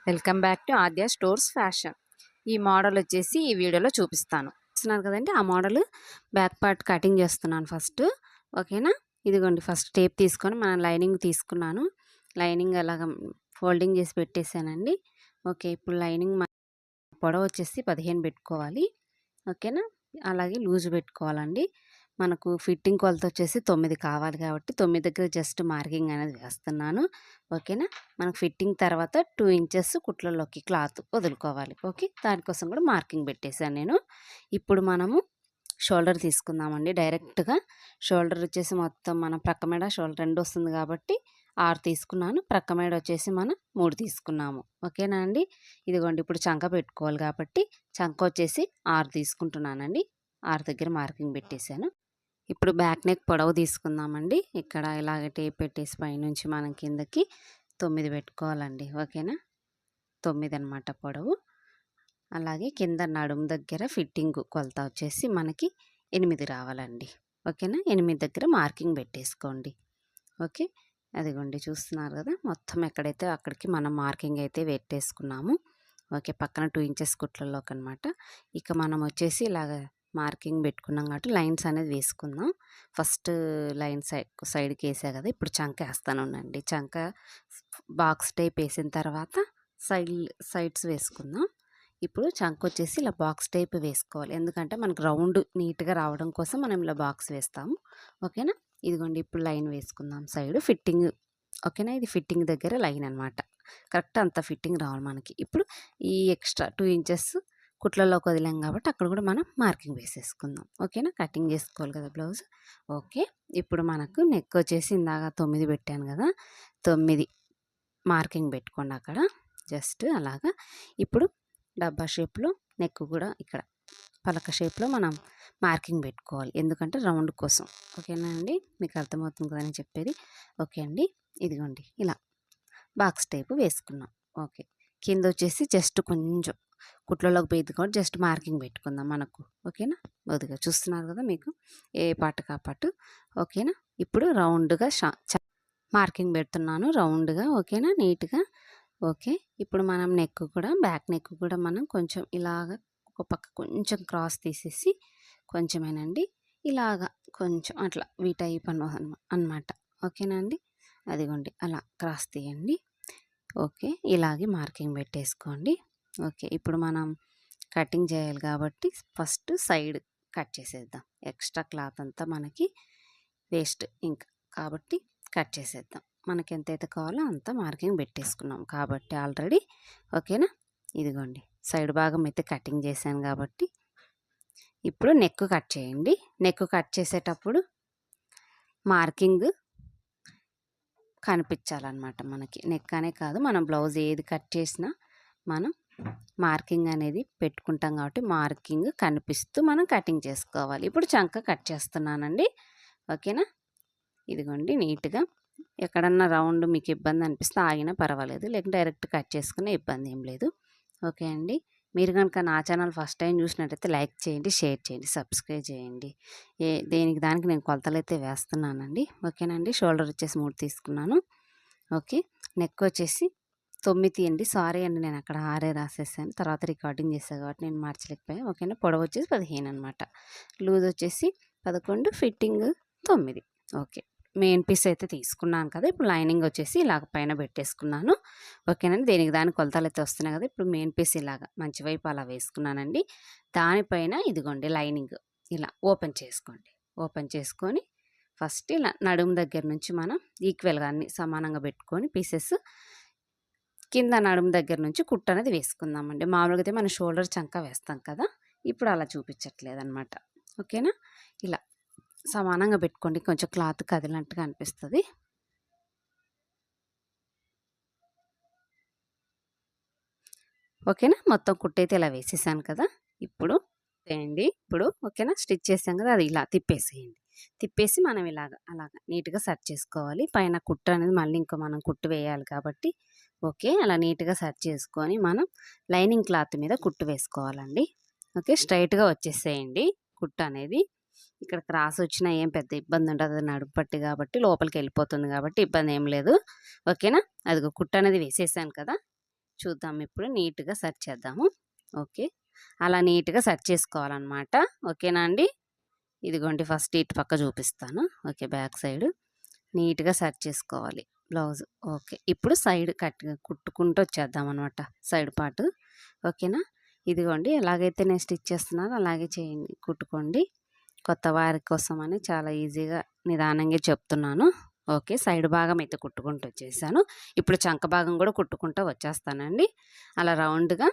Welcome back to Aadya stores fashion. ఈ model వచ్చేసి ఈ వీడియోలో చూపిస్తాను. చూస్తున్నారు కదండి, ఆ మోడల్ బ్యాక్ పార్ట్ కటింగ్ చేస్తున్నాను ఫస్ట్. ఓకేనా, ఇదిగోండి ఫస్ట్ టేప్ తీసుకొని మనం లైనింగ్ తీసుకున్నాను. లైనింగ్ అలాగ ఫోల్డింగ్ చేసి పెట్టేశానండి. ఓకే, ఇప్పుడు లైనింగ్ పొడవు వచ్చేసి 15 పెట్టుకోవాలి. ఓకేనా, అలాగే లూజ్ పెట్టుకోవాలండి. మనకు ఫిట్టింగ్ కొలత వచ్చేసి 9 కావాలి కాబట్టి 9 దగ్గర జస్ట్ మార్కింగ్ అనేది వేస్తున్నాను. ఓకేనా, మనకు ఫిట్టింగ్ తర్వాత 2 ఇంచెస్ కుట్లలోకి క్లాత్ వదులుకోవాలి. ఓకే, దానికోసం కూడా మార్కింగ్ పెట్టేశాను నేను. ఇప్పుడు మనము షోల్డర్ తీసుకుందామండి. డైరెక్ట్గా షోల్డర్ వచ్చేసి మొత్తం మనం ప్రక్క మెడ షోల్డర్ 2 వస్తుంది కాబట్టి 6 తీసుకున్నాను. ప్రక్క మెడ వచ్చేసి మనం 3 తీసుకున్నాము. ఓకేనా అండి, ఇదిగోండి ఇప్పుడు చంక పెట్టుకోవాలి కాబట్టి చంక వచ్చేసి 6 తీసుకుంటున్నానండి. 6 దగ్గర మార్కింగ్ పెట్టేశాను. ఇప్పుడు బ్యాక్ నెక్ పొడవు తీసుకుందామండి. ఇక్కడ ఇలాగ టేప్ పెట్టేసి పైనుంచి మనం కిందకి 9 పెట్టుకోవాలండి. ఓకేనా, 9 అనమాట పొడవు. అలాగే కింద నడుము దగ్గర ఫిట్టింగ్ కొలత వచ్చేసి మనకి 8 రావాలండి. ఓకేనా, 8 దగ్గర మార్కింగ్ పెట్టేసుకోండి. ఓకే, అదిగోండి చూస్తున్నారు కదా, మొత్తం ఎక్కడైతే అక్కడికి మనం మార్కింగ్ అయితే పెట్టేసుకున్నాము. ఓకే, పక్కన 2 ఇంచెస్ కుట్లలోకి అనమాట. ఇక మనం వచ్చేసి ఇలాగ మార్కింగ్ పెట్టుకున్నాం కాబట్టి లైన్స్ అనేది వేసుకుందాం. ఫస్ట్ లైన్ సైడ్కి వేసా కదా, ఇప్పుడు చంక వేస్తానుండండి. చంక బాక్స్ టైప్ వేసిన తర్వాత సైడ్స్ వేసుకుందాం. ఇప్పుడు చంక వచ్చేసి ఇలా బాక్స్ టైప్ వేసుకోవాలి, ఎందుకంటే మనకు రౌండ్ నీట్గా రావడం కోసం మనం ఇలా బాక్స్ వేస్తాము. ఓకేనా, ఇదిగోండి ఇప్పుడు లైన్ వేసుకుందాం సైడ్ ఫిట్టింగ్. ఓకేనా, ఇది ఫిట్టింగ్ దగ్గర లైన్ అనమాట. కరెక్ట్ అంత ఫిట్టింగ్ రావాలి మనకి. ఇప్పుడు ఈ ఎక్స్ట్రా 2 ఇంచెస్ కుట్లలోకి వదిలాం కాబట్టి అక్కడ కూడా మనం మార్కింగ్ వేసేసుకుందాం. ఓకేనా, కటింగ్ చేసుకోవాలి కదా బ్లౌజ్. ఓకే, ఇప్పుడు మనకు నెక్ వచ్చేసి ఇందాక 9 పెట్టాను కదా, 9 మార్కింగ్ పెట్టుకోండి అక్కడ జస్ట్ అలాగా. ఇప్పుడు డబ్బా షేప్లో నెక్ కూడా ఇక్కడ పలక షేప్లో మనం మార్కింగ్ పెట్టుకోవాలి, ఎందుకంటే రౌండ్ కోసం. ఓకేనా అండి, మీకు అర్థమవుతుంది కదా అని చెప్పేది. ఓకే అండి, ఇదిగోండి ఇలా బాక్స్ టైపు వేసుకున్నాం. ఓకే, కింద వచ్చేసి జస్ట్ కొంచెం కుట్లలోకి పోయింది కాబట్టి జస్ట్ మార్కింగ్ పెట్టుకుందాం మనకు. ఓకేనా, కొద్దిగా చూస్తున్నారు కదా మీకు ఏ పార్ట్ కా పార్ట్. ఓకేనా, ఇప్పుడు రౌండ్గా మార్కింగ్ పెడుతున్నాను రౌండ్గా. ఓకేనా, నీట్గా. ఓకే, ఇప్పుడు మనం నెక్ కూడా బ్యాక్ నెక్ కూడా మనం కొంచెం ఇలాగ ఒక పక్క కొంచెం క్రాస్ తీసేసి కొంచెమేనండి ఇలాగా కొంచెం అట్లా వీ టైప్ అనమాట. ఓకేనా అండి, అదిగోండి అలా క్రాస్ తీయండి. ఓకే, ఇలాగే మార్కింగ్ పెట్టేసుకోండి. ఓకే, ఇప్పుడు మనం కటింగ్ చేయాలి కాబట్టి ఫస్ట్ సైడ్ కట్ చేసేద్దాం. ఎక్స్ట్రా క్లాత్ అంతా మనకి వేస్ట్ ఇంకా కాబట్టి కట్ చేసేద్దాం. మనకి ఎంతైతే కావాలో అంత మార్కింగ్ పెట్టేసుకున్నాం కాబట్టి ఆల్రెడీ. ఓకేనా, ఇదిగోండి సైడ్ భాగం అయితే కటింగ్ చేశాను కాబట్టి ఇప్పుడు నెక్ కట్ చేయండి. నెక్ కట్ చేసేటప్పుడు మార్కింగ్ కనిపించాలన్నమాట మనకి. నెక్ అనే కాదు, మనం బ్లౌజ్ ఏది కట్ చేసినా మనం మార్కింగ్ అనేది పెట్టుకుంటాం కాబట్టి మార్కింగ్ కనిపిస్తూ మనం కటింగ్ చేసుకోవాలి. ఇప్పుడు చంక కట్ చేస్తున్నానండి. ఓకేనా, ఇదిగోండి నీట్గా. ఎక్కడన్నా రౌండ్ మీకు ఇబ్బంది అనిపిస్తే ఆగినా పర్వాలేదు, లేకపోతే డైరెక్ట్ కట్ చేసుకునే ఇబ్బంది ఏం లేదు. ఓకే అండి, మీరు కనుక నా ఛానల్ ఫస్ట్ టైం చూసినట్టయితే లైక్ చేయండి, షేర్ చేయండి, సబ్స్క్రైబ్ చేయండి. దేనికి దానికి నేను కొలతలు అయితే వేస్తున్నానండి. ఓకేనండి, షోల్డర్ వచ్చేసి 3 తీసుకున్నాను. ఓకే, నెక్ వచ్చేసి 9 తీయండి. సారీ అండి, నేను అక్కడ 6 రాసేసాను, తర్వాత రికార్డింగ్ చేశాను కాబట్టి నేను మార్చలేకపోయాను. ఓకేనా, పొడవు వచ్చేసి 15 అనమాట. లూజ్ వచ్చేసి 11, ఫిట్టింగ్ 9. ఓకే, మెయిన్ పీస్ అయితే తీసుకున్నాను కదా, ఇప్పుడు లైనింగ్ వచ్చేసి ఇలాగ పైన పెట్టేసుకున్నాను. ఓకేనండి, దేనికి దాని కొలతలు అయితే వస్తున్నాయి కదా. ఇప్పుడు మెయిన్ పీస్ ఇలాగ మంచి వైపు అలా వేసుకున్నానండి. దానిపైన ఇదిగోండి లైనింగ్ ఇలా ఓపెన్ చేసుకోండి. ఓపెన్ చేసుకొని ఫస్ట్ ఇలా నడుము దగ్గర నుంచి మనం ఈక్వల్గా అన్ని సమానంగా పెట్టుకొని పీసెస్ కింద నడుము దగ్గర నుంచి కుట్టు అనేది వేసుకుందామండి. మామూలుగా అయితే మనం షోల్డర్ చంక వేస్తాం కదా, ఇప్పుడు అలా చూపించట్లేదు అనమాట. ఓకేనా, ఇలా సమానంగా పెట్టుకోండి, కొంచెం క్లాత్ కదిలినట్టుగా అనిపిస్తుంది. ఓకేనా, మొత్తం కుట్టయితే ఇలా వేసేసాను కదా. ఇప్పుడు చేయండి. ఇప్పుడు ఓకేనా, స్టిచ్ చేసాం కదా, అది ఇలా తిప్పేసేయండి. తిప్పేసి మనం ఇలాగ అలాగ నీట్గా సెట్ చేసుకోవాలి. పైన కుట్టు అనేది మళ్ళీ ఇంకో మనం కుట్టు వేయాలి కాబట్టి ఓకే, అలా నీట్గా సెట్ చేసుకొని మనం లైనింగ్ క్లాత్ మీద కుట్టు వేసుకోవాలండి. ఓకే, స్ట్రైట్గా వచ్చేసేయండి కుట్టు అనేది. ఇక్కడ క్రాస్ వచ్చినా ఏం పెద్ద ఇబ్బంది ఉండదు, అది నడుము పట్టి కాబట్టి లోపలికి వెళ్ళిపోతుంది కాబట్టి ఇబ్బంది ఏం లేదు. ఓకేనా, అదిగో కుట్టు అనేది వేసేసాను కదా. చూద్దాం ఇప్పుడు నీట్‌గా సెట్ చేద్దాము. ఓకే. అలా నీట్‌గా సెట్ చేసుకోవాలనమాట. ఓకేనా అండి? ఇదిగోండి ఫస్ట్ ఇటు పక్క చూపిస్తాను. ఓకే. బ్యాక్ సైడు నీట్‌గా సెట్ చేసుకోవాలి బ్లౌజ్. ఓకే. ఇప్పుడు సైడ్ కుట్టుకుంటూ వచ్చేద్దామనమాట సైడ్ పార్ట్. ఓకేనా? ఇదిగోండి ఎలాగైతే నేను స్టిచ్ చేస్తున్నానో అలాగే చేయండి, కుట్టుకోండి. కొత్త వారి కోసమని చాలా ఈజీగా నిదానంగా చెప్తున్నాను. ఓకే. సైడ్ భాగం అయితే కుట్టుకుంటూ వచ్చేసాను. ఇప్పుడు చంక భాగం కూడా కుట్టుకుంటూ వచ్చేస్తానండి. అలా రౌండ్‌గా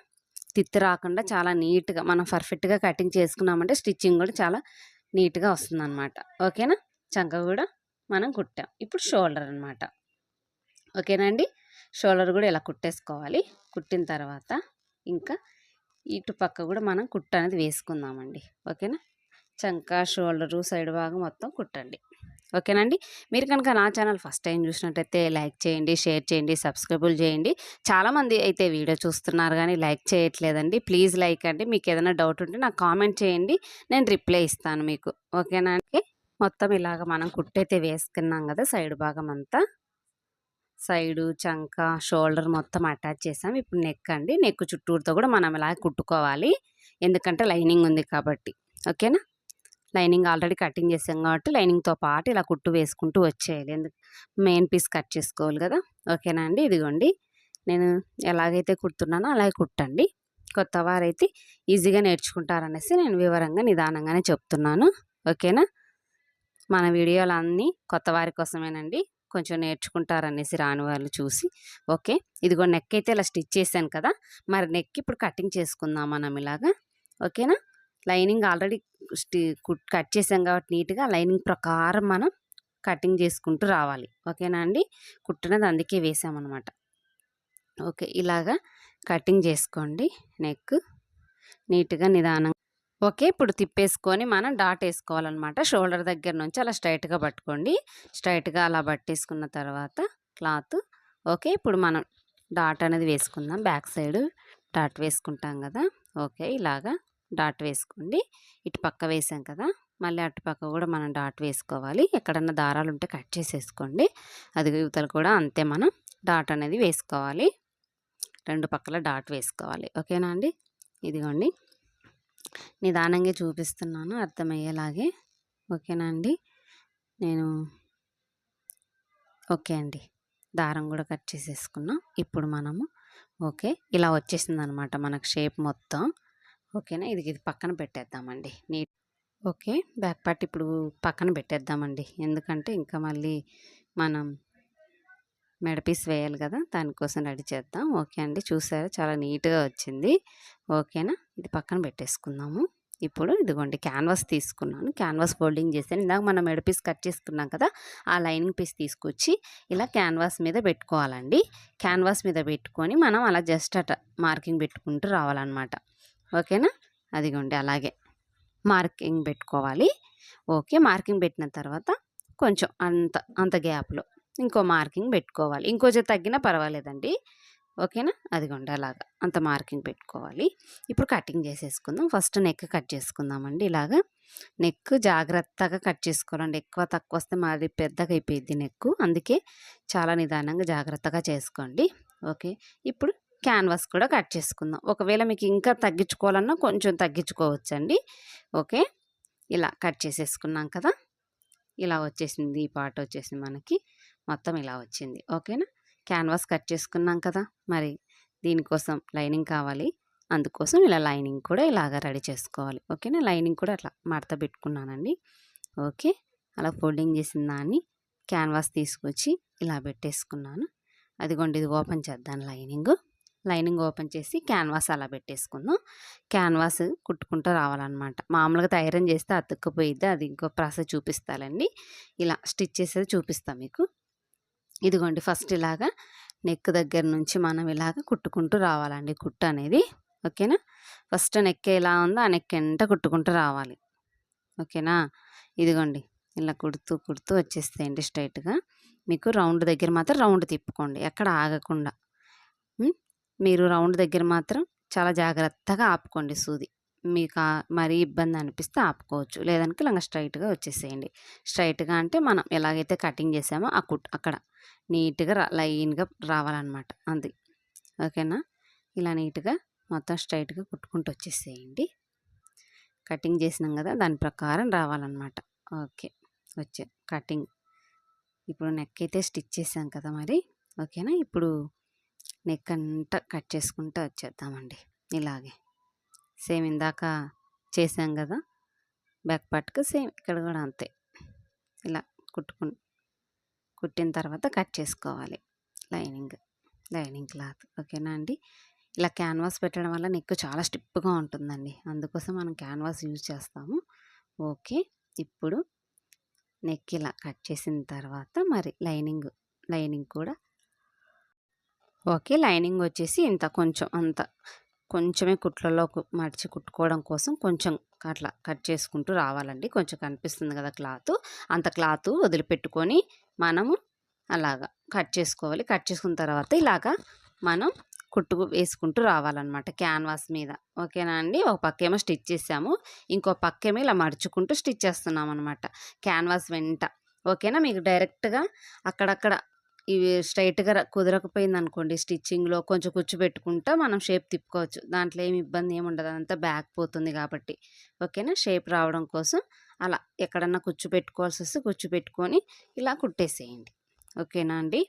తిత్తి రాకుండా చాలా నీట్‌గా మనం పర్ఫెక్ట్‌గా కటింగ్ చేసుకున్నామంటే స్టిచ్చింగ్ కూడా చాలా నీట్‌గా వస్తుందనమాట. ఓకేనా? చంక కూడా మనం కుట్టాం. ఇప్పుడు షోల్డర్ అనమాట. ఓకేనా అండి? షోల్డర్ కూడా ఇలా కుట్టేసుకోవాలి. కుట్టిన తర్వాత ఇంకా ఇటు పక్క కూడా మనం కుట్టు అనేది వేసుకుందామండి. ఓకేనా? చంక, షోల్డరు, సైడ్ భాగం మొత్తం కుట్టండి. ఓకేనండి? మీరు కనుక నా ఛానల్ ఫస్ట్ టైం చూసినట్టయితే లైక్ చేయండి, షేర్ చేయండి, సబ్స్క్రైబుల్ చేయండి. చాలామంది అయితే వీడియో చూస్తున్నారు కానీ లైక్ చేయట్లేదండి. ప్లీజ్ లైక్ అండి. మీకు ఏదైనా డౌట్ ఉంటే నాకు కామెంట్ చేయండి. నేను రిప్లై ఇస్తాను మీకు. ఓకేనా అండి? మొత్తం ఇలాగ మనం కుట్టయితే వేసుకున్నాం కదా సైడ్ భాగం అంతా. సైడు, చంక, షోల్డర్ మొత్తం అటాచ్ చేసాం. ఇప్పుడు నెక్ అండి. నెక్ చుట్టూరుతో కూడా మనం ఇలా కుట్టుకోవాలి. ఎందుకంటే లైనింగ్ ఉంది కాబట్టి. ఓకేనా? లైనింగ్ ఆల్రెడీ కటింగ్ చేసాం కాబట్టి లైనింగ్‌తో పాటు ఇలా కుట్టు వేసుకుంటూ వచ్చేయాలి. మెయిన్ పీస్ కట్ చేసుకోవాలి కదా! ఓకేనా అండి? ఇదిగోండి. నేను ఎలాగైతే కుడుతున్నానో అలాగే కుట్టండి. కొత్త వారైతే ఈజీగా నేర్చుకుంటారనేసి నేను వివరంగా, నిదానంగానే చెప్తున్నాను. ఓకేనా? మన వీడియోలన్నీ కొత్త వారి కోసమేనండి. కొంచెం నేర్చుకుంటారనేసి రాని వాళ్ళు చూసి. ఓకే. ఇదిగో నెక్ అయితే ఇలా స్టిచ్ చేశాను కదా! మరి నెక్ ఇప్పుడు కటింగ్ చేసుకుందాం మనం ఇలాగా. ఓకేనా? లైనింగ్ ఆల్రెడీ కట్ చేసాం కాబట్టి నీట్‌గా లైనింగ్ ప్రకారం మనం కటింగ్ చేసుకుంటూ రావాలి. ఓకేనా అండి? కుట్టనేది అందుకే వేసామనమాట. ఓకే. ఇలాగా కటింగ్ చేసుకోండి నెక్ నీట్‌గా, నిదానంగా. ఓకే. ఇప్పుడు తిప్పేసుకొని మనం డాట్ ఏసుకోవాలనమాట. షోల్డర్ దగ్గర నుంచి అలా స్ట్రెయిట్‌గా పట్టుకోండి. స్ట్రెయిట్‌గా అలా పట్టేసుకున్న తర్వాత క్లాత్. ఓకే. ఇప్పుడు మనం డాట్ అనేది వేసుకుందాం. బ్యాక్ సైడ్ డాట్ వేసుకుంటాం కదా! ఓకే. ఇలాగా డాట్ వేసుకోండి. ఇటు పక్క వేసాం కదా! మళ్ళీ అటు పక్క కూడా మనం డాట్ వేసుకోవాలి. ఎక్కడన్నా దారాలు ఉంటే కట్ చేసేసుకోండి. అది ఇవతల కూడా అంతే మనం డాట్ అనేది వేసుకోవాలి. 2 పక్కల డాట్ వేసుకోవాలి. ఓకేనా అండి? ఇదిగోండి. నిదానంగా చూపిస్తున్నాను అర్థమయ్యేలాగే. ఓకేనా అండి? నేను ఓకే అండి. దారం కూడా కట్ చేసేసుకున్నాం. ఇప్పుడు మనము ఓకే. ఇలా వచ్చేసిందనమాట మనకు షేప్ మొత్తం. ఓకేనా? ఇది పక్కన పెట్టేద్దామండి. ఓకే. బ్యాక్ పార్ట్ ఇప్పుడు పక్కన పెట్టేద్దామండి. ఎందుకంటే ఇంకా మళ్ళీ మనం మెడ పీస్ వేయాలి కదా! దానికోసం రెడీ చేద్దాం. ఓకే అండి. చూసారా చాలా నీట్‌గా వచ్చింది. ఓకేనా? ఇది పక్కన పెట్టేసుకుందాము. ఇప్పుడు ఇదిగోండి క్యాన్వాస్ తీసుకున్నాను. క్యాన్వాస్ ఫోల్డింగ్ చేశాను. ఇందాక మనం మెడ పీస్ కట్ చేసుకున్నాం కదా! ఆ లైనింగ్ పీస్ తీసుకొచ్చి ఇలా క్యాన్వాస్ మీద పెట్టుకోవాలండి. క్యాన్వాస్ మీద పెట్టుకొని మనం అలా జస్ట్ అట మార్కింగ్ పెట్టుకుంటూ రావాలన్నమాట. ఓకేనా? అదిగోండి అలాగే మార్కింగ్ పెట్టుకోవాలి. ఓకే. మార్కింగ్ పెట్టిన తర్వాత కొంచెం అంత గ్యాప్‌లో ఇంకో మార్కింగ్ పెట్టుకోవాలి. ఇంకొంచెం తగ్గినా పర్వాలేదండి. ఓకేనా? అదిగోండి అలాగా అంత మార్కింగ్ పెట్టుకోవాలి. ఇప్పుడు కటింగ్ చేసేసుకుందాం. ఫస్ట్ నెక్ కట్ చేసుకుందామండి ఇలాగా. నెక్ జాగ్రత్తగా కట్ చేసుకోవాలండి. ఎక్కువ తక్కువ వస్తే మాది పెద్దగా అయిపోయిద్ది నెక్కు. అందుకే చాలా నిదానంగా జాగ్రత్తగా చేసుకోండి. ఓకే. ఇప్పుడు క్యాన్వాస్ కూడా కట్ చేసుకుందాం. ఒకవేళ మీకు ఇంకా తగ్గించుకోవాలన్నా కొంచెం తగ్గించుకోవచ్చండి. ఓకే. ఇలా కట్ చేసేసుకున్నాం కదా! ఇలా వచ్చేసింది. ఈ పార్ట్ వచ్చేసింది మనకి. మొత్తం ఇలా వచ్చింది. ఓకేనా? క్యాన్వాస్ కట్ చేసుకున్నాం కదా! మరి దీనికోసం లైనింగ్ కావాలి. అందుకోసం ఇలా లైనింగ్ కూడా ఇలాగ రెడీ చేసుకోవాలి. ఓకేనా? లైనింగ్ కూడా అట్లా మడత పెట్టుకున్నానండి. ఓకే. అలా ఫోల్డింగ్ చేసిన దాన్ని క్యాన్వాస్ తీసుకొచ్చి ఇలా పెట్టేసుకున్నాను. అదిగోండి ఇది ఓపెన్ చేద్దాం లైనింగు. లైనింగ్ ఓపెన్ చేసి క్యాన్వాస్ అలా పెట్టేసుకుందాం. క్యాన్వాస్ కుట్టుకుంటూ రావాలన్నమాట. మామూలుగా ఐరన్ చేస్తే అతుక్కుపోయిద్ది. అది ఇంకో ప్రాసెస్ చూపిస్తానండి. ఇలా స్టిచ్ చేసేది చూపిస్తా మీకు. ఇదిగోండి ఫస్ట్ ఇలాగా నెక్ దగ్గర నుంచి మనం ఇలాగ కుట్టుకుంటూ రావాలండి కుట్టు అనేది. ఓకేనా? ఫస్ట్ నెక్ ఎలా ఉందో ఆ నెక్ ఎంట కుట్టుకుంటూ రావాలి. ఓకేనా? ఇదిగోండి ఇలా కుడుతూ కుడుతూ వచ్చేస్తాయండి స్ట్రైట్‌గా. మీకు రౌండ్ దగ్గర మాత్రం రౌండ్ తిప్పుకోండి. ఎక్కడ ఆగకుండా. మీరు రౌండ్ దగ్గర మాత్రం చాలా జాగ్రత్తగా ఆపుకోండి సూది. మీకు మరీ ఇబ్బంది అనిపిస్తే ఆపుకోవచ్చు. లేదనుకో ఇలాగ స్ట్రైట్‌గా వచ్చేసేయండి. స్ట్రైట్‌గా అంటే మనం ఎలాగైతే కటింగ్ చేసామో అక్కడ నీట్‌గా లైన్‌గా రావాలన్నమాట. అది. ఓకేనా? ఇలా నీట్గా మొత్తం స్ట్రైట్గా కుట్టుకుంటూ వచ్చేసేయండి. కటింగ్ చేసినాం కదా, దాని ప్రకారం రావాలన్నమాట. ఓకే, వచ్చే కటింగ్. ఇప్పుడు నెక్ అయితే స్టిచ్ చేసాం కదా మరి, ఓకేనా. ఇప్పుడు నెక్ అంతా కట్ చేసుకుంటూ వచ్చేద్దామండి. ఇలాగే సేమ్ ఇందాక చేసాం కదా బ్యాక్ పార్ట్కి, సేమ్ ఇక్కడ కూడా అంతే. ఇలా కుట్టిన తర్వాత కట్ చేసుకోవాలి లైనింగ్ క్లాత్, ఓకేనా అండి. ఇలా క్యాన్వాస్ పెట్టడం వల్ల నెక్ చాలా స్టిప్గా ఉంటుందండి, అందుకోసం మనం క్యాన్వాస్ యూజ్ చేస్తాము. ఓకే, ఇప్పుడు నెక్ ఇలా కట్ చేసిన తర్వాత మరి లైనింగ్ కూడా ఓకే. లైనింగ్ వచ్చేసి ఇంత కొంచెమే కుట్లలో మడిచి కుట్టుకోవడం కోసం కొంచెం అట్లా కట్ చేసుకుంటూ రావాలండి. కొంచెం కనిపిస్తుంది కదా క్లాత్, అంత క్లాత్ వదిలిపెట్టుకొని మనము అలాగా కట్ చేసుకోవాలి. కట్ చేసుకున్న తర్వాత ఇలాగా మనం వేసుకుంటూ రావాలన్నమాట క్యాన్వాస్ మీద, ఓకేనా అండి. ఒక పక్కేమో స్టిచ్ చేసాము, ఇంకో పక్కేమో ఇలా మడుచుకుంటూ స్టిచ్ చేస్తున్నాం అనమాట క్యాన్వాస్ వెంట, ఓకేనా. మీకు డైరెక్ట్గా అక్కడక్కడ ఇవి స్ట్రైట్గా కుదరకపోయింది అనుకోండి, స్టిచ్చింగ్లో కొంచెం పెట్టుకుంటా మనం షేప్ తిప్పుకోవచ్చు, దాంట్లో ఏమి ఇబ్బంది ఏమి ఉండదు, అదంతా బ్యాక్ పోతుంది కాబట్టి, ఓకేనా. షేప్ రావడం కోసం అలా ఎక్కడన్నా పెట్టుకోవాల్సి వస్తే పెట్టుకొని ఇలా కుట్టేసేయండి, ఓకేనా అండి.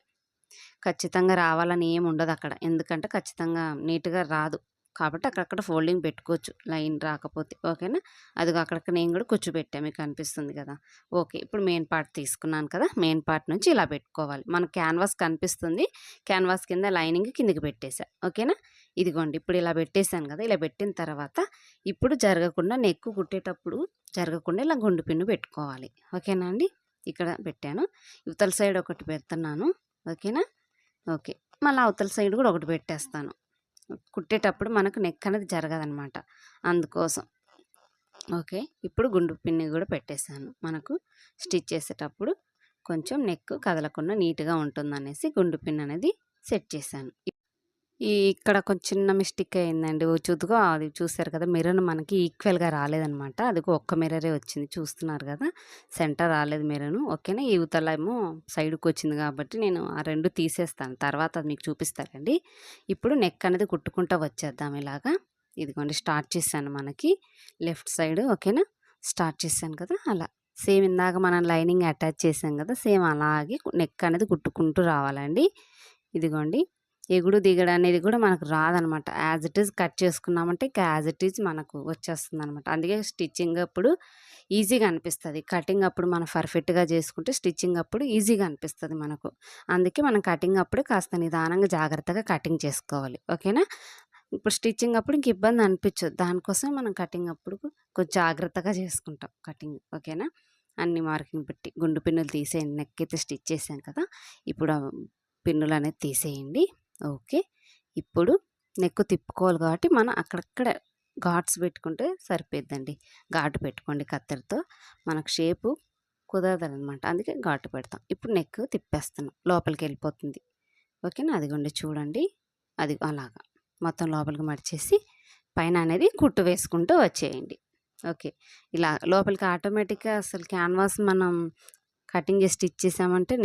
ఖచ్చితంగా రావాలని ఏమి ఉండదు అక్కడ, ఎందుకంటే ఖచ్చితంగా నీట్గా రాదు కాబట్టి అక్కడక్కడ ఫోల్డింగ్ పెట్టుకోవచ్చు లైన్ రాకపోతే, ఓకేనా. అదిగో అక్కడక్కడ నేను కూడా పెట్టాను, మీకు కనిపిస్తుంది కదా. ఓకే, ఇప్పుడు మెయిన్ పార్ట్ తీసుకున్నాను కదా, మెయిన్ పార్ట్ నుంచి ఇలా పెట్టుకోవాలి. మన క్యాన్వాస్ కనిపిస్తుంది, క్యాన్వాస్ కింద లైనింగ్ కిందికి పెట్టేసా, ఓకేనా. ఇదిగోండి ఇప్పుడు ఇలా పెట్టేశాను కదా, ఇలా పెట్టిన తర్వాత ఇప్పుడు జరగకుండా నెక్ కుట్టేటప్పుడు జరగకుండా ఇలా గుండు పిన్ను పెట్టుకోవాలి, ఓకేనా అండి. ఇక్కడ పెట్టాను, ఇవతల సైడ్ ఒకటి పెడుతున్నాను, ఓకేనా. ఓకే, మళ్ళీ అవతల సైడ్ కూడా ఒకటి పెట్టేస్తాను. కుట్టేటప్పుడు మనకు నెక్ అనేది జరగదనమాట, అందుకోసం. ఓకే, ఇప్పుడు గుండు పిన్ని కూడా పెట్టేశాను. మనకు స్టిచ్ చేసేటప్పుడు కొంచెం నెక్ కదలకుండా నీట్గా ఉంటుందనేసి గుండు పిన్ అనేది సెట్ చేశాను. ఇక్కడ కొంచెం చిన్న మిస్టేక్ అయిందండి, చూదుగో అది చూసారు కదా, మిర్రర్ మనకి ఈక్వల్గా రాలేదనమాట. అది ఒక్క మిర్రరే వచ్చింది, చూస్తున్నారు కదా, సెంటర్ రాలేదు మిర్రర్, ఓకేనా. ఈ యువతల ఏమో సైడ్కి వచ్చింది కాబట్టి నేను ఆ రెండు తీసేస్తాను, తర్వాత అది మీకు చూపిస్తారండి. ఇప్పుడు నెక్ అనేది కుట్టుకుంటూ వచ్చేద్దాం ఇలాగా. ఇదిగోండి స్టార్ట్ చేశాను, మనకి లెఫ్ట్ సైడ్, ఓకేనా. స్టార్ట్ చేశాను కదా, అలా సేమ్ ఇందాక మనం లైనింగ్ అటాచ్ చేసాం కదా, సేమ్ అలాగే నెక్ అనేది కుట్టుకుంటూ రావాలండి. ఇదిగోండి ఎగుడు దిగడు అనేది కూడా మనకు రాదనమాట, యాజ్ ఇట్ ఈజ్ కట్ చేసుకున్నామంటే ఇంకా యాజ్ ఇట్ ఈజ్ మనకు వచ్చేస్తుంది అనమాట. అందుకే స్టిచ్చింగ్ అప్పుడు ఈజీగా అనిపిస్తుంది, కటింగ్ అప్పుడు మనం పర్ఫెక్ట్గా చేసుకుంటే స్టిచ్చింగ్ అప్పుడు ఈజీగా అనిపిస్తుంది మనకు. అందుకే మనం కటింగ్ అప్పుడు కాస్త నిదానంగా జాగ్రత్తగా కటింగ్ చేసుకోవాలి, ఓకేనా. ఇప్పుడు స్టిచ్చింగ్ అప్పుడు ఇంక ఇబ్బంది అనిపించదు, దానికోసం మనం కటింగ్ అప్పుడు కొంచెం జాగ్రత్తగా చేసుకుంటాం కటింగ్, ఓకేనా. అన్ని మార్కింగ్ పెట్టి గుండు పిన్నులు తీసేయండి, నెక్ అయితే స్టిచ్ చేసాం కదా, ఇప్పుడు పిన్నులు అనేది తీసేయండి. ఓకే, ఇప్పుడు నెక్ తిప్పుకోవాలి కాబట్టి మనం అక్కడక్కడ ఘాట్స్ పెట్టుకుంటే సరిపోద్దండి. ఘాటు పెట్టుకోండి కత్తెరతో, మనకు షేపు కుదరదనమాట, అందుకే ఘాటు పెడతాం. ఇప్పుడు నెక్ తిప్పేస్తున్నాం, లోపలికి వెళ్ళిపోతుంది, ఓకేనా. అదిగోండి చూడండి, అది అలాగా మొత్తం లోపలికి మడిచేసి పైన అనేది కుట్టు వేసుకుంటూ వచ్చేయండి. ఓకే, ఇలా లోపలికి ఆటోమేటిక్గా అసలు క్యాన్వాస్ మనం కటింగ్ చేసి స్టిచ్ చేసామంటే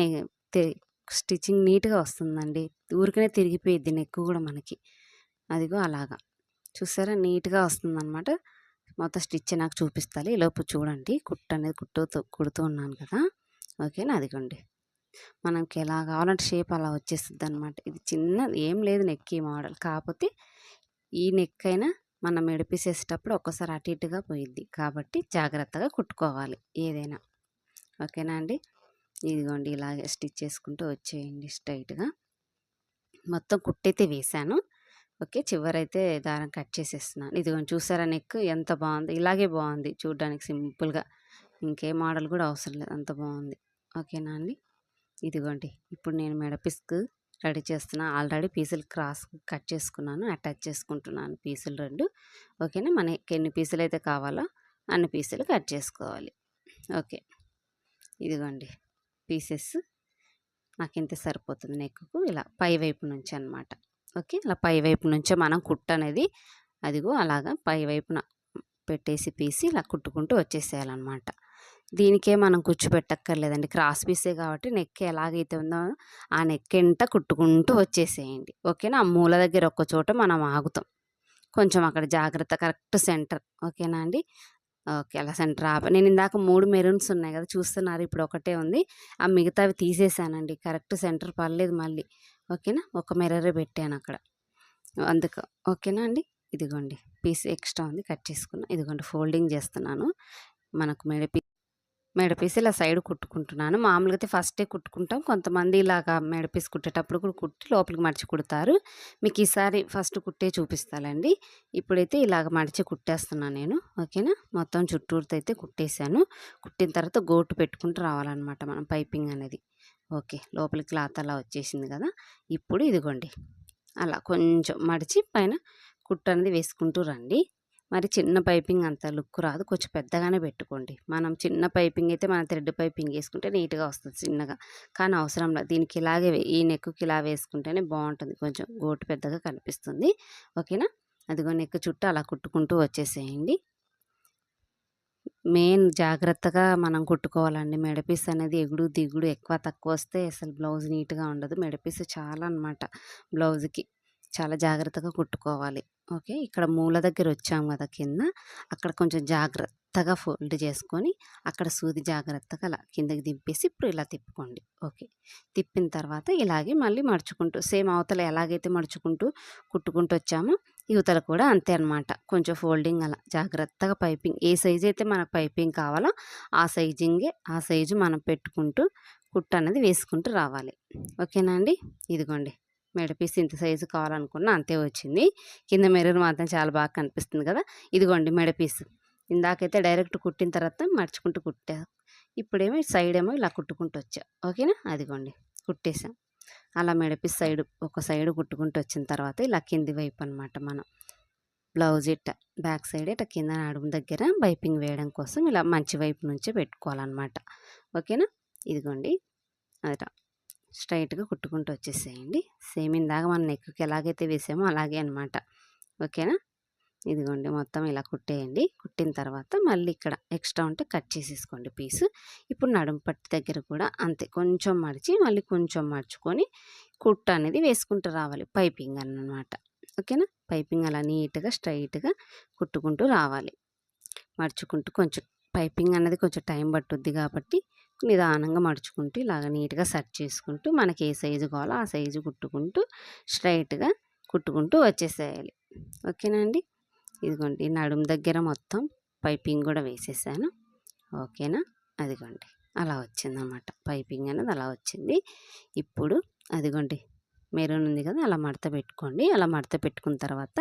స్టిచ్చింగ్ నీట్గా వస్తుందండి, ఊరికనే తిరిగిపోయిద్ది నెక్ కూడా మనకి. అదిగో అలాగా చూసారా, నీట్గా వస్తుందన్నమాట. మొత్తం స్టిచ్ నాకు చూపిస్తాను, ఈలోపు చూడండి కుట్టు అనేది కుడుతూ ఉన్నాను కదా, ఓకేనా. అదిగోండి మనకి ఎలా కావాలంటే షేప్ అలా వచ్చేస్తుంది అనమాట. ఇది చిన్నది ఏం లేదు నెక్ ఈ మోడల్, కాకపోతే ఈ నెక్ అయినా మనం మెడిపేసేటప్పుడు ఒక్కసారి అటు ఇటుగా పోయిద్ది, కాబట్టి జాగ్రత్తగా కుట్టుకోవాలి ఏదైనా, ఓకేనా అండి. ఇదిగోండి ఇలాగే స్టిచ్ చేసుకుంటూ వచ్చేయండి స్ట్రైట్గా. మొత్తం కుట్టయితే వేసాను, ఓకే. చివరైతే దారం కట్ చేసేస్తున్నాను. ఇదిగోండి చూసారా, నెక్ ఎంత బాగుంది, ఇలాగే బాగుంది చూడడానికి సింపుల్గా, ఇంకే మోడల్ కూడా అవసరం లేదు, అంత బాగుంది, ఓకేనా అండి. ఇదిగోండి ఇప్పుడు నేను మెడపిస్కు రెడీ చేస్తున్నా, ఆల్రెడీ పీసులు క్రాస్ కట్ చేసుకున్నాను, అటాచ్ చేసుకుంటున్నాను పీసులు రెండు, ఓకేనా. మనకి ఎన్ని పీసులు అయితే కావాలో అన్ని పీసులు కట్ చేసుకోవాలి, ఓకే. ఇదిగోండి పీసెస్ నాకు ఇంత సరిపోతుంది నెక్కు, ఇలా పై వైపు నుంచి అనమాట, ఓకే. ఇలా పై వైపు నుంచే మనం కుట్టు అనేది అదిగో అలాగా పై వైపున పెట్టేసి పీసి ఇలా కుట్టుకుంటూ వచ్చేసేయాలన్నమాట. దీనికే మనం కుచ్చు పెట్టక్కర్లేదండి. క్రాస్ పీసే కాబట్టి నెక్ ఎలాగైతే ఉందో ఆ నెక్ ఎంట కుట్టుకుంటూ వచ్చేసేయండి. ఓకేనా? ఆ మూల దగ్గర ఒక్క చోట మనం ఆగుతాం. కొంచెం అక్కడ జాగ్రత్త కరెక్ట్ సెంటర్. ఓకేనా అండి? ఓకే. అలా సెంటర్ నేను ఇందాక 3 మెరూన్స్ ఉన్నాయి కదా! చూస్తున్నారు. ఇప్పుడు ఒకటే ఉంది. ఆ మిగతావి తీసేసానండి. కరెక్ట్ సెంటర్ పడలేదు మళ్ళీ. ఓకేనా? ఒక మిర్రరే పెట్టానక్కడ. అందుకు. ఓకేనా అండి? ఇదిగోండి. పీస్ ఎక్స్ట్రా ఉంది. కట్ చేసుకున్నా. ఇదిగోండి ఫోల్డింగ్ చేస్తున్నాను. మనకు మెడ పీస్ ఇలా సైడ్ కుట్టుకుంటున్నాను. మామూలుగా అయితే ఫస్టే కుట్టుకుంటాం. కొంతమంది ఇలాగా మెడ పీస్ కుట్టేటప్పుడు కూడా కుట్టి లోపలికి మడిచి కుడతారు. మీకు ఈసారి ఫస్ట్ కుట్టే చూపిస్తానండి. ఇప్పుడైతే ఇలాగ మడిచి కుట్టేస్తున్నాను నేను. ఓకేనా? మొత్తం చుట్టూరుతో అయితే కుట్టేశాను. కుట్టిన తర్వాత గోటు పెట్టుకుంటూ రావాలన్నమాట మనం పైపింగ్ అనేది. ఓకే. లోపలికి క్లాత్ అలా వచ్చేసింది కదా! ఇప్పుడు ఇదిగోండి. అలా కొంచెం మడిచి పైన కుట్టు అనేది వేసుకుంటూ రండి. మరి చిన్న పైపింగ్ అంత లుక్ రాదు. కొంచెం పెద్దగానే పెట్టుకోండి. మనం చిన్న పైపింగ్ అయితే మనం థ్రెడ్ పైపింగ్ వేసుకుంటే నీట్‌గా వస్తుంది చిన్నగా. కానీ అవసరం లేదు. దీనికి ఇలాగే ఈ నెక్‌కి ఇలా వేసుకుంటేనే బావుంటుంది. కొంచెం గోటు పెద్దగా కనిపిస్తుంది. ఓకేనా? అదిగో నెక్ చుట్టూ అలా కుట్టుకుంటూ వచ్చేసేయండి. మెయిన్ జాగ్రత్తగా మనం కుట్టుకోవాలండి. మెడపీస్ అనేది ఎగుడు, దిగుడు ఎక్కువ తక్కువ వస్తే అసలు బ్లౌజ్ నీట్‌గా ఉండదు. మెడపీస్ చాలా అనమాట బ్లౌజ్‌కి. చాలా జాగ్రత్తగా కుట్టుకోవాలి. ఓకే. ఇక్కడ మూల దగ్గర వచ్చాం కదా కింద, అక్కడ కొంచెం జాగ్రత్తగా ఫోల్డ్ చేసుకొని, అక్కడ సూది జాగ్రత్తగా అలా కిందకి దింపేసి ఇప్పుడు ఇలా తిప్పుకోండి. ఓకే. తిప్పిన తర్వాత ఇలాగే మళ్ళీ మడుచుకుంటూ సేమ్ అవతల ఎలాగైతే మడుచుకుంటూ కుట్టుకుంటూ వచ్చామో ఇవతల కూడా అంతే అనమాట. కొంచెం ఫోల్డింగ్ అలా జాగ్రత్తగా పైపింగ్ ఏ సైజ్ అయితే మనకు పైపింగ్ కావాలో ఆ సైజు మనం పెట్టుకుంటూ కుట్టు అనేది వేసుకుంటూ రావాలి. ఓకేనా అండి? ఇదిగోండి. మెడ పీస్ ఇంత సైజు కావాలనుకున్నా అంతే వచ్చింది. కింద మెరూన్ మాత్రం చాలా బాగా కనిపిస్తుంది కదా! ఇదిగోండి మెడ పీస్. ఇందాకైతే డైరెక్ట్ కుట్టిన తర్వాత మడుచుకుంటూ కుట్టా. ఇప్పుడేమో సైడ్ ఏమో ఇలా కుట్టుకుంటూ వచ్చా. ఓకేనా? అదిగోండి కుట్టేసాం. అలా మెడ పీస్ ఒక సైడ్ కుట్టుకుంటూ వచ్చిన తర్వాత ఇలా కింది వైపు అనమాట మనం బ్లౌజ్ బ్యాక్ సైడ్ కింద నడుము దగ్గర పైపింగ్ వేయడం కోసం ఇలా మంచి వైపు నుంచే పెట్టుకోవాలన్నమాట. ఓకేనా? ఇదిగోండి అదట స్ట్రైట్‌గా కుట్టుకుంటూ వచ్చేసేయండి. సేమ్ ఇందాక మనం నెక్‌కి ఎలాగైతే వేసామో అలాగే అనమాట. ఓకేనా? ఇదిగోండి మొత్తం ఇలా కుట్టేయండి. కుట్టిన తర్వాత మళ్ళీ ఇక్కడ ఎక్స్ట్రా ఉంటే కట్ చేసేసుకోండి పీసు. ఇప్పుడు నడుము పట్టు దగ్గర కూడా అంతే కొంచెం మడిచి మళ్ళీ కొంచెం మడుచుకొని కుట్టు అనేది వేసుకుంటూ రావాలి. పైపింగ్ అన్నమాట. ఓకేనా? పైపింగ్ అలా నీట్‌గా స్ట్రైట్‌గా కుట్టుకుంటూ రావాలి. మడుచుకుంటూ కొంచెం పైపింగ్ అన్నది కొంచెం టైం పట్టుద్ది కాబట్టి నిదానంగా మడుచుకుంటూ ఇలాగ నీట్‌గా సెట్ చేసుకుంటూ మనకి ఏ సైజు కావాలో ఆ సైజు కుట్టుకుంటూ స్ట్రైట్‌గా కుట్టుకుంటూ వచ్చేసేయాలి. ఓకేనా అండి? ఇదిగోండి నడుము దగ్గర మొత్తం పైపింగ్ కూడా వేసేసాను. ఓకేనా? అదిగోండి అలా వచ్చిందనమాట. పైపింగ్ అనేది అలా వచ్చింది. ఇప్పుడు అదిగోండి మెరూన్ ఉంది కదా! అలా మడత పెట్టుకోండి. అలా మడత పెట్టుకున్న తర్వాత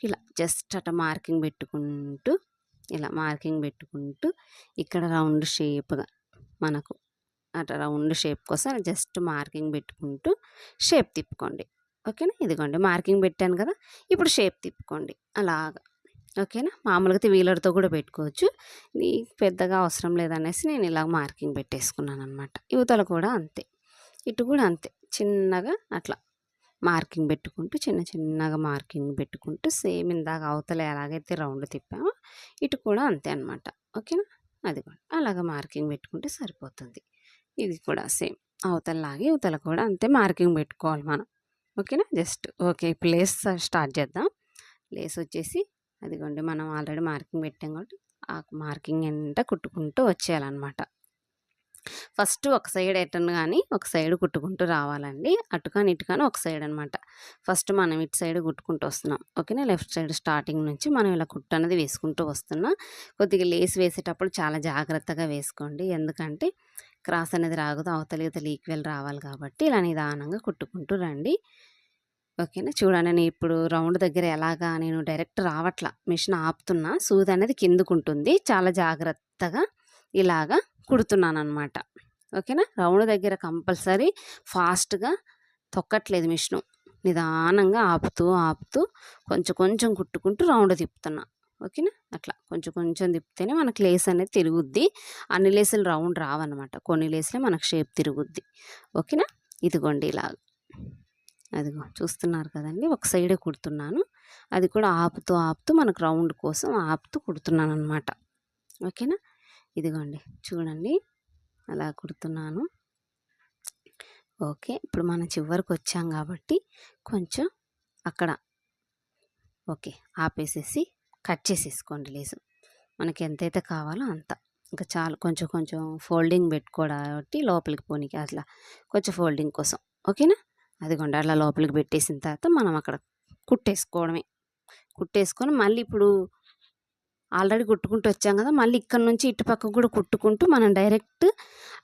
ఇలా జస్ట్ అట్ట మార్కింగ్ పెట్టుకుంటూ ఇలా మార్కింగ్ పెట్టుకుంటూ ఇక్కడ రౌండ్ షేప్‌గా మనకు అట్లా రౌండ్ షేప్ కోసం జస్ట్ మార్కింగ్ పెట్టుకుంటూ షేప్ తిప్పుకోండి. ఓకేనా? ఇదిగోండి మార్కింగ్ పెట్టాను కదా! ఇప్పుడు షేప్ తిప్పుకోండి అలాగా. ఓకేనా? మామూలుగా అయితే వీలర్‌తో కూడా పెట్టుకోవచ్చు. పెద్దగా అవసరం లేదనేసి నేను ఇలా మార్కింగ్ పెట్టేసుకున్నాననమాట. ఇవతల కూడా అంతే. ఇటు కూడా అంతే. చిన్నగా అట్లా మార్కింగ్ పెట్టుకుంటూ చిన్నగా మార్కింగ్ పెట్టుకుంటూ సేమ్ ఇందాక అవతల ఎలాగైతే రౌండ్ తిప్పామో ఇటు కూడా అంతే అనమాట. ఓకేనా? అదిగోండి అలాగ మార్కింగ్ పెట్టుకుంటే సరిపోతుంది. ఇది కూడా సేమ్ అవతలలాగే ఇవతల కూడా అంతే మార్కింగ్ పెట్టుకోవాలి మనం. ఓకేనా? Just okay. ఇప్పుడు లేస్ స్టార్ట్ చేద్దాం. లేస్ వచ్చేసి అదిగోండి మనం ఆల్రెడీ మార్కింగ్ పెట్టాం కాబట్టి ఆ మార్కింగ్ ఎంట కుట్టుకుంటూ వచ్చేయాలన్నమాట. ఫస్ట్ ఒక సైడ్ ఎటన్ కానీ ఒక సైడ్ కుట్టుకుంటూ రావాలండి. అటు కానీ ఇటు కానీ ఒక సైడ్ అనమాట. ఫస్ట్ మనం ఇటు సైడ్ కుట్టుకుంటూ వస్తున్నాం. ఓకేనా? లెఫ్ట్ సైడ్ స్టార్టింగ్ నుంచి మనం ఇలా కుట్టు అనేది వేసుకుంటూ వస్తున్నాం. కొద్దిగా లేస్ వేసేటప్పుడు చాలా జాగ్రత్తగా వేసుకోండి. ఎందుకంటే క్రాస్ అనేది రాకూడదు. అవతల ఇవతల ఈక్వల్ రావాలి కాబట్టి ఇలా నిదానంగా కుట్టుకుంటూ రండి. ఓకేనా? చూడండి నేను ఇప్పుడు రౌండ్ దగ్గర ఎలాగా నేను డైరెక్ట్ రావట్లా. మిషన్ ఆపుతున్నా. సూది అనేది కిందకుంటుంది. చాలా జాగ్రత్తగా ఇలాగా కుడుతున్నాననమాట. ఓకేనా? రౌండ్ దగ్గర కంపల్సరీ ఫాస్ట్‌గా తొక్కట్లేదు మిషను. నిదానంగా ఆపుతూ కొంచెం కుట్టుకుంటూ రౌండ్ తిప్పుతున్నా. ఓకేనా? అట్లా కొంచెం తిప్పితేనే మనకు లేస్ అనేది తిరుగుద్ది. అన్ని లేసులు రౌండ్ రావన్నమాట. కొన్ని లేసులే మనకు షేప్ తిరుగుద్ది. ఓకేనా? ఇదిగోండి ఇలాగ. అదిగో చూస్తున్నారు కదండీ! ఒక సైడే కుడుతున్నాను. అది కూడా ఆపుతూ మనకు రౌండ్ కోసం ఆపుతూ కుడుతున్నాననమాట. ఓకేనా? ఇదిగోండి చూడండి అలా కుడుతున్నాను. ఓకే. ఇప్పుడు మనం చివరికి వచ్చాం కాబట్టి కొంచెం అక్కడ ఓకే ఆపేసేసి కట్ చేసేసుకోండి లేసు. మనకి ఎంతైతే కావాలో అంత. ఇంకా చాలు. కొంచెం కొంచెం ఫోల్డింగ్ పెట్టుకోవడానికి లోపలికి పోనీకి అట్లా కొంచెం ఫోల్డింగ్ కోసం. ఓకేనా? అదిగోండి అట్లా లోపలికి పెట్టేసిన తర్వాత మనం అక్కడ కుట్టేసుకోవడమే. కుట్టేసుకొని మళ్ళీ ఇప్పుడు ఆల్రెడీ కుట్టుకుంటూ వచ్చాం కదా! మళ్ళీ ఇక్కడ నుంచి ఇటు పక్కకు కూడా కుట్టుకుంటూ మనం డైరెక్ట్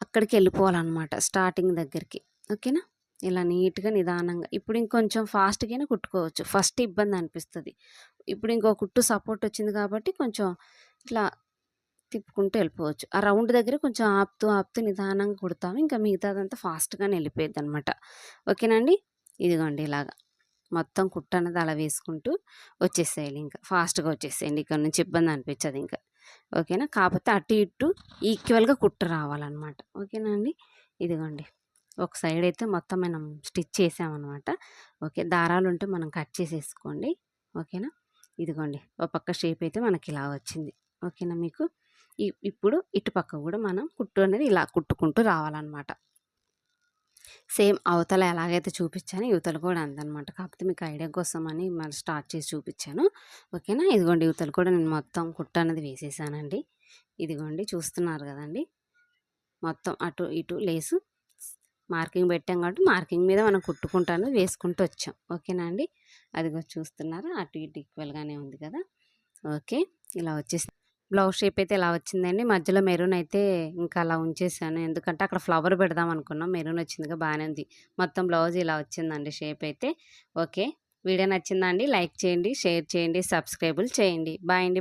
అక్కడికి వెళ్ళిపోవాలన్నమాట స్టార్టింగ్ దగ్గరికి. ఓకేనా? ఇలా నీట్‌గా నిదానంగా ఇప్పుడు ఇంకొంచెం ఫాస్ట్‌గైనా కుట్టుకోవచ్చు. ఫస్ట్ ఇబ్బంది అనిపిస్తది. ఇప్పుడు ఇంకో కుట్టు సపోర్ట్ వచ్చింది కాబట్టి కొంచెం ఇట్లా తిప్పుకుంటూ వెళ్ళిపోవచ్చు. ఆ రౌండ్ దగ్గర కొంచెం ఆపుతూ, ఆపుతూ నిదానంగా కుడతాము. ఇంకా మిగతాదంతా ఫాస్ట్‌గానే వెళ్ళిపోయిద్దనమాట. ఓకేనండి? ఇదిగోండి ఇలాగా. మొత్తం కుట్టన్నది అలా వేసుకుంటూ వచ్చేసేయాలి ఇంకా. ఫాస్ట్‌గా వచ్చేసేయండి. ఇక్కడ నుంచి ఇబ్బంది అనిపించదు ఇంకా. ఓకేనా? కాకపోతే అటు ఇటు ఈక్వల్‌గా కుట్టు రావాలనమాట. ఓకేనా అండి? ఇదిగోండి. ఒక సైడ్ అయితే మొత్తం మనం స్టిచ్ చేసామనమాట. ఓకే. దారాలుంటే మనం కట్ చేసేసుకోండి. ఓకేనా? ఇదిగోండి. ఒక పక్క షేప్ అయితే మనకి ఇలా వచ్చింది. ఓకేనా మీకు? ఇప్పుడు ఇటు పక్క కూడా మనం కుట్టు అనేది ఇలా కుట్టుకుంటూ రావాలనమాట. సేమ్ అవతల ఎలాగైతే చూపించానో ఇవతల కూడా అంతనమాట. కాకపోతే మీకు ఐడియా కోసమని మళ్ళీ స్టార్ట్ చేసి చూపించాను. ఓకేనా? ఇదిగోండి ఇవతల కూడా నేను మొత్తం కుట్టు అనేది వేసేసానండి. ఇదిగోండి చూస్తున్నారు కదండీ! మొత్తం అటు ఇటు లేసు మార్కింగ్ పెట్టాం కాబట్టి మార్కింగ్ మీద మనం కుట్టుకుంటాను వేసుకుంటూ వచ్చాం. ఓకేనా అండి? అదిగో చూస్తున్నారా? అటు ఇటు ఈక్వల్‌గానే ఉంది కదా! ఓకే. ఇలా వచ్చేసి బ్లౌజ్ షేప్ అయితే ఇలా వచ్చిందండి. మధ్యలో మెరూన్ అయితే ఇంకా అలా ఉంచేసాను. ఎందుకంటే అక్కడ ఫ్లవర్ పెడదాం అనుకున్నాం. మెరూన్ వచ్చిందిగా బానే ఉంది. మొత్తం బ్లౌజ్ ఇలా వచ్చిందండి షేప్ అయితే. ఓకే. వీడియో నచ్చిందా అండి? లైక్ చేయండి, షేర్ చేయండి, సబ్స్క్రైబులు చేయండి. బాయ్ అండి.